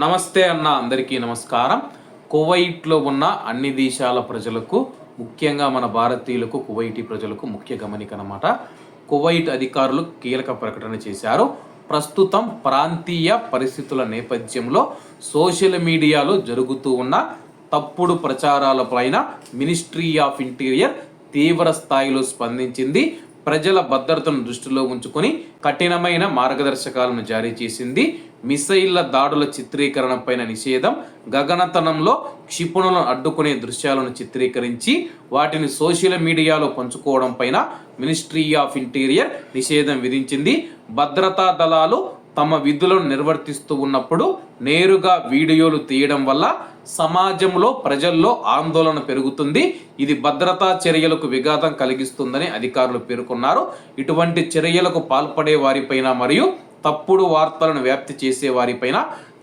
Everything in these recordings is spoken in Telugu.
నమస్తే అన్న, అందరికీ నమస్కారం. కువైట్లో ఉన్న అన్ని దేశాల ప్రజలకు, ముఖ్యంగా మన భారతీయులకు, కువైటీ ప్రజలకు ముఖ్య గమనిక అన్నమాట. కువైట్ అధికారులు కీలక ప్రకటన చేశారు. ప్రస్తుతం ప్రాంతీయ పరిస్థితుల నేపథ్యంలో సోషల్ మీడియాలో జరుగుతూ ఉన్న తప్పుడు ప్రచారాలపైన మినిస్ట్రీ ఆఫ్ ఇంటీరియర్ తీవ్ర స్థాయిలో స్పందించింది. ప్రజల భద్రతను దృష్టిలో ఉంచుకొని కఠినమైన మార్గదర్శకాలను జారీ చేసింది. మిసైళ్ల దాడుల చిత్రీకరణ పైన నిషేధం, గగనతనంలో క్షిపణులను అడ్డుకునే దృశ్యాలను చిత్రీకరించి వాటిని సోషల్ మీడియాలో పంచుకోవడం పైన మినిస్ట్రీ ఆఫ్ ఇంటీరియర్ నిషేధం విధించింది. భద్రతా దళాలు తమ విధులను నిర్వర్తిస్తూ ఉన్నప్పుడు నేరుగా వీడియోలు తీయడం వల్ల సమాజంలో ప్రజల్లో ఆందోళన పెరుగుతుంది. ఇది భద్రతా చర్యలకు విఘాతం కలిగిస్తుందని అధికారులు పేర్కొన్నారు. ఇటువంటి చర్యలకు పాల్పడే వారిపైన మరియు తప్పుడు వార్తలను వ్యాప్తి చేసే వారిపైన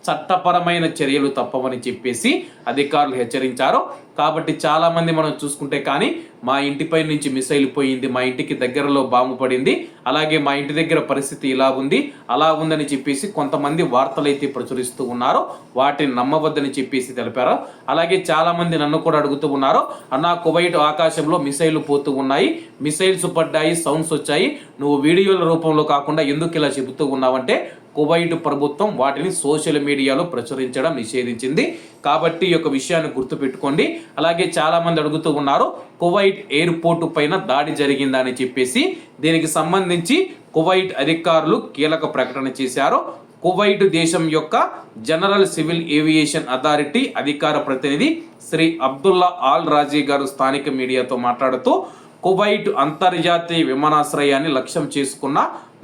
చట్టపరమైన చర్యలు తప్పవని చెప్పేసి అధికారులు హెచ్చరించారు. కాబట్టి చాలామంది మనం చూసుకుంటే కానీ మా ఇంటిపై నుంచి మిసైల్ పోయింది, మా ఇంటికి దగ్గరలో బాంబు పడింది, అలాగే మా ఇంటి దగ్గర పరిస్థితి ఇలా ఉంది అలా ఉందని చెప్పేసి కొంతమంది వార్తలు అయితే ప్రచురిస్తూ ఉన్నారు. వాటిని నమ్మవద్దని చెప్పేసి తెలిపారు. అలాగే చాలామంది నన్ను కూడా అడుగుతూ ఉన్నారు, అన్న కువైట్ ఆకాశంలో మిసైల్ పోతూ ఉన్నాయి, మిసైల్స్ పడ్డాయి, సౌండ్స్ వచ్చాయి, నువ్వు వీడియోల రూపంలో కాకుండా ఎందుకు ఇలా చెబుతూ ఉన్నావంటే కువైట్ ప్రభుత్వం వాటిని సోషల్ మీడియాలో ప్రచురించడం నిషేధించింది. కాబట్టి ఈ యొక్క విషయాన్ని గుర్తుపెట్టుకోండి. అలాగే చాలామంది అడుగుతూ ఉన్నారు, కువైట్ ఎయిర్పోర్టు పైన దాడి జరిగిందని చెప్పేసి. దీనికి సంబంధించి కువైట్ అధికారులు కీలక ప్రకటన చేశారు. కువైట్ దేశం యొక్క జనరల్ సివిల్ ఏవియేషన్ అథారిటీ అధికార ప్రతినిధి శ్రీ అబ్దుల్లా ఆల్ రాజీ గారు స్థానిక మీడియాతో మాట్లాడుతూ, కువైట్ అంతర్జాతీయ విమానాశ్రయాన్ని లక్ష్యం చేసుకున్న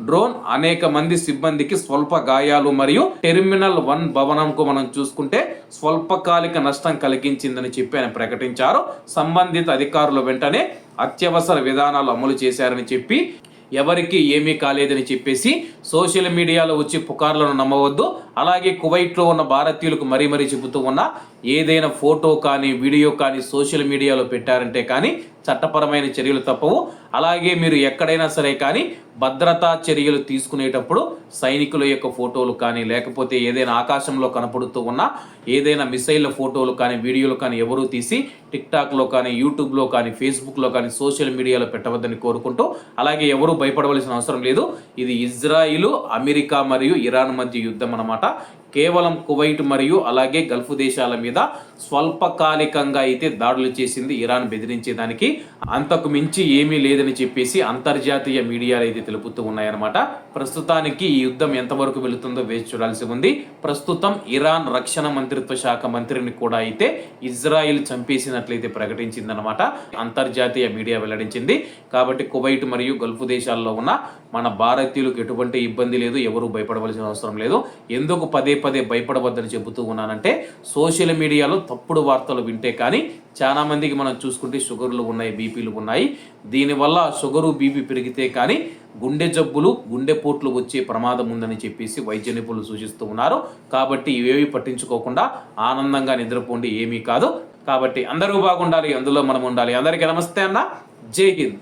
డ్రోన్ అనేక మంది సిబ్బందికి స్వల్ప గాయాలు మరియు టెర్మినల్ 1 భవనంకు మనం చూసుకుంటే స్వల్పకాలిక నష్టం కలిగించిందని చెప్పి ఆయన ప్రకటించారు. సంబంధిత అధికారులు వెంటనే అత్యవసర విధానాలు అమలు చేశారని చెప్పి, ఎవరికి ఏమీ కాలేదని చెప్పేసి సోషల్ మీడియాలో వచ్చి పుకార్లను నమ్మవద్దు. అలాగే కువైట్లో ఉన్న భారతీయులకు మరీ చెబుతూ ఉన్న ఏదైనా ఫోటో కానీ వీడియో కానీ సోషల్ మీడియాలో పెట్టారంటే కానీ చట్టపరమైన చర్యలు తప్పవు. అలాగే మీరు ఎక్కడైనా సరే కానీ భద్రతా చర్యలు తీసుకునేటప్పుడు సైనికుల యొక్క ఫోటోలు కానీ లేకపోతే ఏదైనా ఆకాశంలో కనపడుతూ ఉన్న ఏదైనా మిసైల్ ఫోటోలు కానీ వీడియోలు కానీ ఎవరూ తీసి టిక్టాక్లో కానీ యూట్యూబ్లో కానీ ఫేస్బుక్లో కానీ సోషల్ మీడియాలో పెట్టవద్దని కోరుకుంటూ, అలాగే ఎవరూ భయపడవలసిన అవసరం లేదు. ఇది ఇజ్రాయిల్, అమెరికా మరియు ఇరాన్ మధ్య యుద్ధం అన్నమాట. కేవలం కువైట్ మరియు అలాగే గల్ఫ్ దేశాల మీద స్వల్పకాలికంగా అయితే దాడులు చేసింది ఇరాన్ బెదిరించేదానికి. అంతకు మించి ఏమీ లేదని చెప్పేసి అంతర్జాతీయ మీడియాలు అయితే తెలుపుతూ ఉన్నాయన్నమాట. ప్రస్తుతానికి ఈ యుద్ధం ఎంతవరకు వెళుతుందో వేచి చూడాల్సి ఉంది. ప్రస్తుతం ఇరాన్ రక్షణ మంత్రిత్వ శాఖ మంత్రిని కూడా అయితే ఇజ్రాయిల్ చంపేసినట్లయితే ప్రకటించిందనమాట. అంతర్జాతీయ మీడియా వెల్లడించింది. కాబట్టి కువైట్ మరియు గల్ఫ్ దేశాల్లో ఉన్న మన భారతీయులకు ఎటువంటి ఇబ్బంది లేదు, ఎవరు భయపడవలసిన అవసరం లేదు. ఎందుకు పదే భయపడవద్దని చెబుతూ ఉన్నానంటే, సోషల్ మీడియాలో తప్పుడు వార్తలు వింటే కానీ చాలా మందికి మనం చూసుకుంటే షుగర్లు ఉన్నాయి, బీపీలు ఉన్నాయి. దీనివల్ల షుగరు బీపీ పెరిగితే కానీ గుండె జబ్బులు, గుండెపోట్లు వచ్చే ప్రమాదం ఉందని చెప్పేసి వైద్య నిపుణులు సూచిస్తూ ఉన్నారు. కాబట్టి ఇవేవి పట్టించుకోకుండా ఆనందంగా నిద్రపోండి, ఏమీ కాదు. కాబట్టి అందరూ బాగుండాలి, అందులో మనం ఉండాలి. అందరికీ నమస్తే అన్న, జై హింద్.